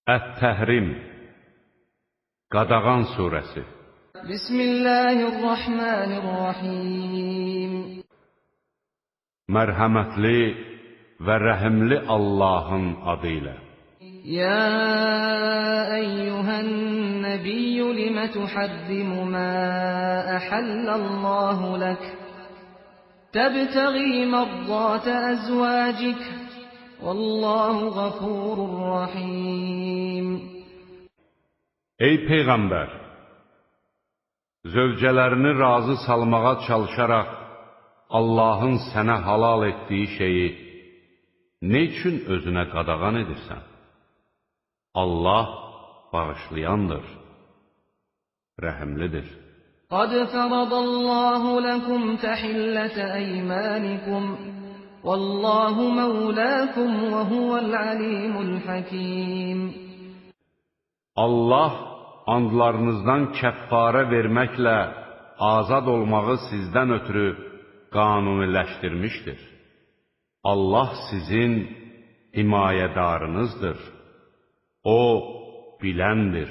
Ət-Təhrim Qadağan surəsi. Bismillahirrahmanirrahim. Mərhəmətli və rəhimli Allahın adı ilə. Ya eyyuhən nəbiyyü limə tuharrimu mə əhəllallahu lək təbtəği mərzətə əzvəcik Vallahu ğafurur rahim. Ey Peyğəmbər! Zövcələrini razı salmağa çalışaraq Allahın sənə halal etdiyi şeyi nə üçün özünə qadağan edirsən? Allah bağışlayandır, rəhimlidir. Qad fəradallahu ləkum təhillətə əymanikum Vallahu məvləkum və huvəl alimul hakim. Allah andlarınızdan kəffarə verməklə azad olmağı sizdən ötürü qanuniləşdirmişdir. Allah sizin himayədarınızdır. O, biləndir,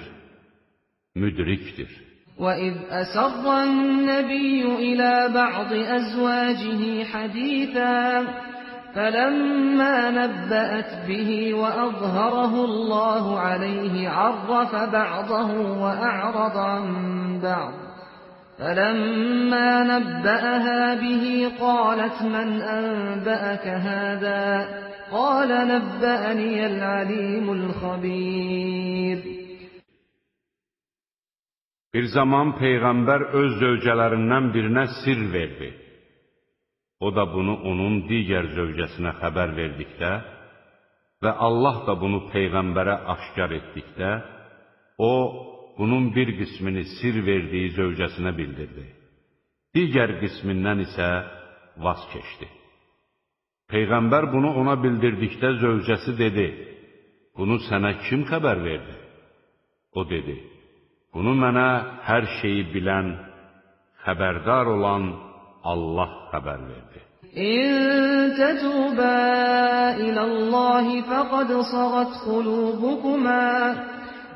müdrikdir. وَإِذْ أَسَرَّ النَّبِيُّ إِلَى بَعْضِ أَزْوَاجِهِ حَدِيثًا فَلَمَّا نَبَّأَتْ بِهِ وَأَظْهَرَهُ اللَّهُ عَلَيْهِ عَرَّفَ بَعْضَهُ وَأَعْرَضَ عَنْ بَعْضٍ فَلَمَّا نَبَّأَهَا بِهِ قَالَتْ مَنْ أَنْبَأَكَ هَذَا قَالَ نَبَّأَنِيَ الْعَلِيمُ الْخَبِيرُ. Bir zaman Peyğəmbər öz zövcələrindən birinə sir verdi. O da bunu onun digər zövcəsinə xəbər verdikdə və Allah da bunu Peyğəmbərə aşkar etdikdə, o, bunun bir qismini sir verdiyi zövcəsinə bildirdi. Digər qismindən isə vaz keçdi. Peyğəmbər bunu ona bildirdikdə zövcəsi dedi, bunu sənə kim xəbər verdi? O dedi, bunu mənə hər şeyi bilən, xəbərdar olan Allah xəbər verdi. İn tətubə iləllahi fəqad sağat qulubukuma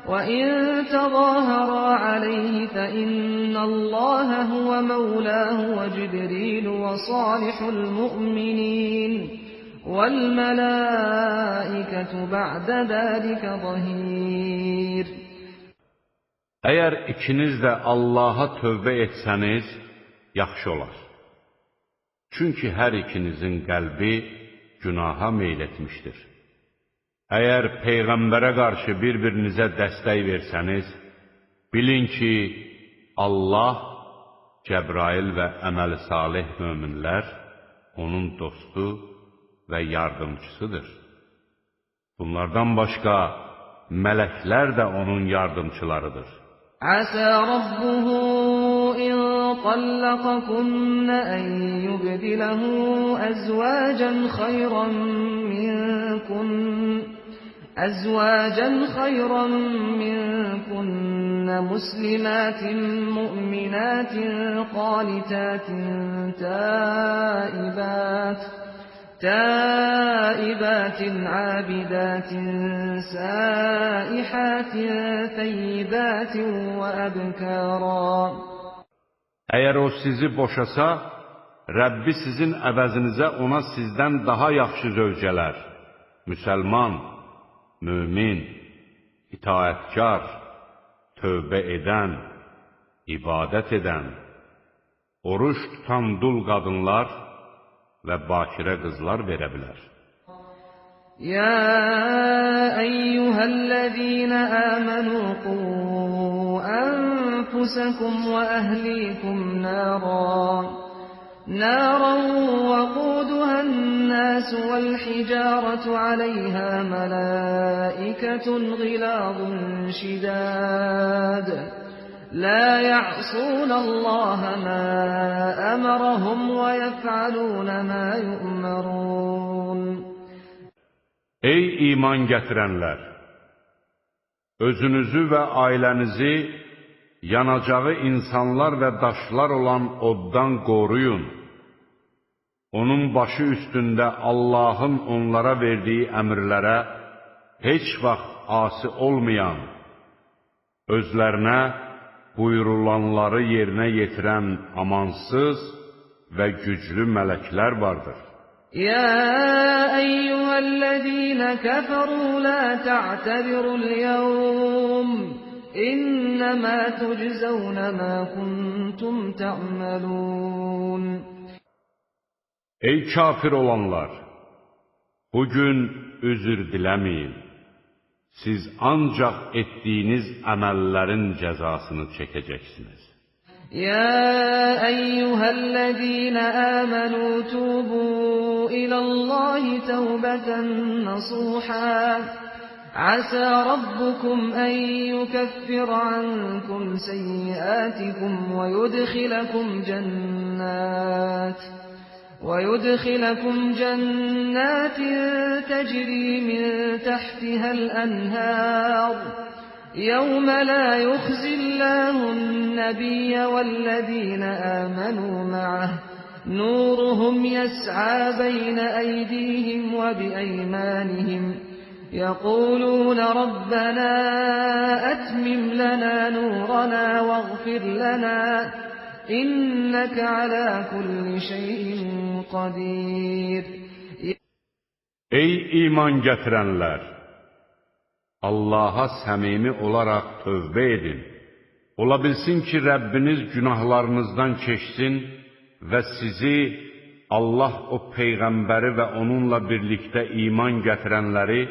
və in təzahara aleyhi fə innəlləhə huvə məvləhu və Cibrilu və salihul mü'minin vəl-mələikətü bə'də dəlikə zahir. Əgər ikiniz də Allaha tövbə etsəniz, yaxşı olar. Çünki hər ikinizin qəlbi günaha meyl etmişdir. Əgər Peyğəmbərə qarşı bir-birinizə dəstək versəniz, bilin ki, Allah, Cəbrail və əməl salih möminlər onun dostu və yardımçısıdır. Bunlardan başqa mələklər də onun yardımçılarıdır. Əsə rabbuhu in طلقكن أن يبدله أزواجا خيرا منكن مسلمات مؤمنات قانتات تائبات عابدات سائحات ثيبات وأبكارا. Əgər o sizi boşasa, Rəbbi sizin əvəzinizə ona sizdən daha yaxşı zövcələr, müsəlman, mömin, itaətkar, tövbə edən, ibadət edən, oruç tutan dul qadınlar və bakirə qızlar verə bilər. Ya eyyuhəl-ləzīnə əmənu qu أنفسكم وأهليكم نارا وقودها الناس والحجارة عليها ملائكة غلاظ شداد لا يعصون الله ما أمرهم ويفعلون ما يؤمرون. Ey iman gətirənlər! Özünüzü və ailənizi yanacağı insanlar və daşlar olan oddan qoruyun. Onun başı üstündə Allahın onlara verdiyi əmrlərə heç vaxt asi olmayan, özlərinə buyurulanları yerinə yetirən amansız və güclü mələklər vardır. يا أيها الذين كفروا لا تعتذروا اليوم إنما تجزون ما كنتم تعملون. Ey kafir olanlar! Bugün üzr diləməyin. Siz ancaq etdiyiniz əməllərin cəzasını çəkəcəksiniz. يا أيها الذين آمنوا توبوا إلى الله توبة نصوحا عسى ربكم أن يكفر عنكم سيئاتكم ويدخلكم جنات تجري من تحتها الأنهار يوم لا يخزي الله النبي والذين آمنوا معه نورهم يسعى بين أيديهم وبأيمانهم يقولون ربنا أتمم لنا نورنا واغفر لنا إنك على كل شيء قدير. Ey iman gətirənlər! Allaha səmimi olaraq tövbə edin. Ola bilsin ki, Rəbbiniz günahlarınızdan keçsin və sizi Allah o Peyğəmbəri və onunla birlikdə iman gətirənləri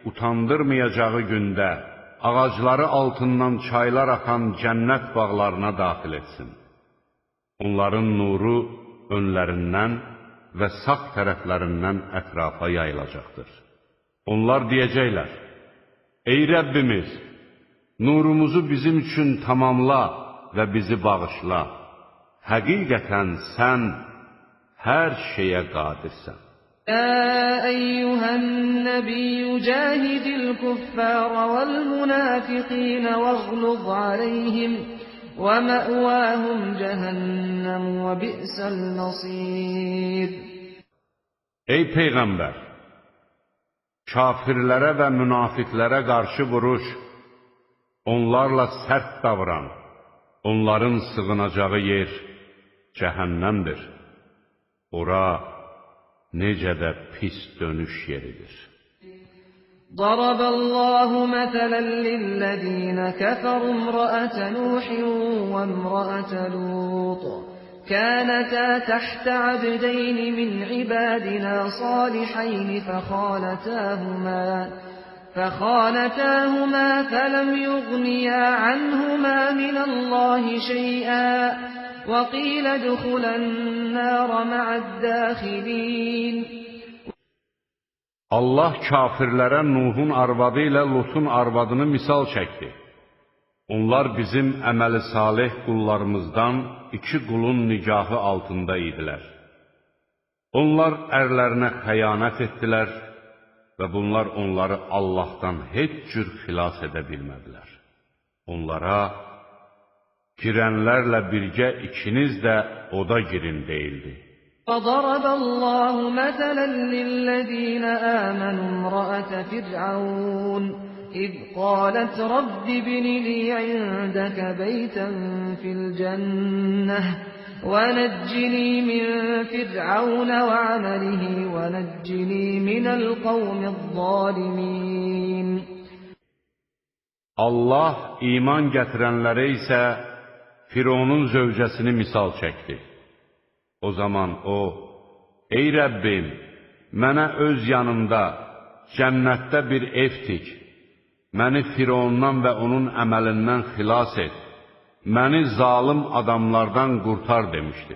utandırmayacağı gündə ağacları altından çaylar axan cənnət bağlarına daxil etsin. Onların nuru önlərindən və sağ tərəflərindən ətrafa yayılacaqdır. Onlar deyəcəklər: Ey Rəbbimiz, nurumuzu bizim üçün tamamla və bizi bağışla. Həqiqətən sən hər şeyə qadirsən. يا أيها النبي جاهد الكفار والمنافقين واغلظ عليهم ومأواهم جهنم وبئس المصير. Ey Peyğəmbər! Kafirlərə və münafiqlərə qarşı vuruş, onlarla sərt davran, onların sığınacağı yer cəhənnəmdir. Ora necə də pis dönüş yeridir. ضرب الله مثلا للذين كفروا امرأة نوح وامرأة لوط كانتا تحت عبدين من عبادنا صالحين فخانتاهما فلم يغنيا عنهما من الله شيئا وقيل ادخلا النار مع الداخلين. Allah kafirlərə Nuhun arvadı ilə Lutun arvadını misal çəkdi. Onlar bizim əməli salih qullarımızdan iki qulun nigahı altında idilər. Onlar ərlərinə xəyanət etdilər və bunlar onları Allahdan heç cür xilas edə bilmədilər. Onlara, girənlərlə birgə ikiniz də oda girin deyildi. فضرب الله مثلا للذين آمنوا امرأة فرعون إذ قالت رب ابن لي عندك بيتا في الجنة ونجني من فرعون وعمله ونجني من القوم الظالمين. Allah iman gətirənlərə isə Fironun zövcəsini misal çəkdi. O zaman o, ey Rəbbim, mənə öz yanımda, cənnətdə bir ev tik, məni Firondan və onun əməlindən xilas et, məni zalım adamlardan qurtar demişdi.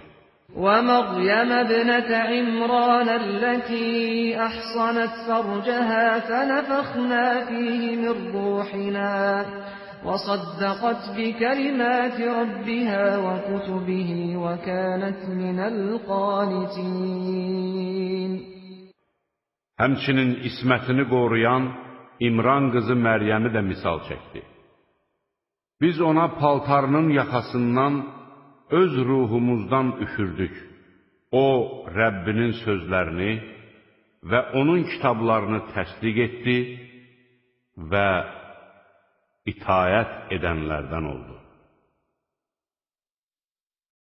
وَمَرْيَمَ ابْنَتَ عِمْرَانَ الَّتِي أَحْصَنَتْ فَرْجَهَا فَنَفَخْنَا فِيهِ مِنْ رُوحِنَا وَصَدَّقَتْ بِكَلِمَاتِ رَبِّهَا وَكُتُبِهِ وَكَانَتْ مِنَ الْقَانِتِينَ. Həmçinin ismətini qoruyan İmran qızı Məryəmi də misal çəkdi. Biz ona paltarının yaxasından öz ruhumuzdan üfürdük. O, Rəbbinin sözlərini və onun kitablarını təsdiq etdi və itayət edənlərdən oldu.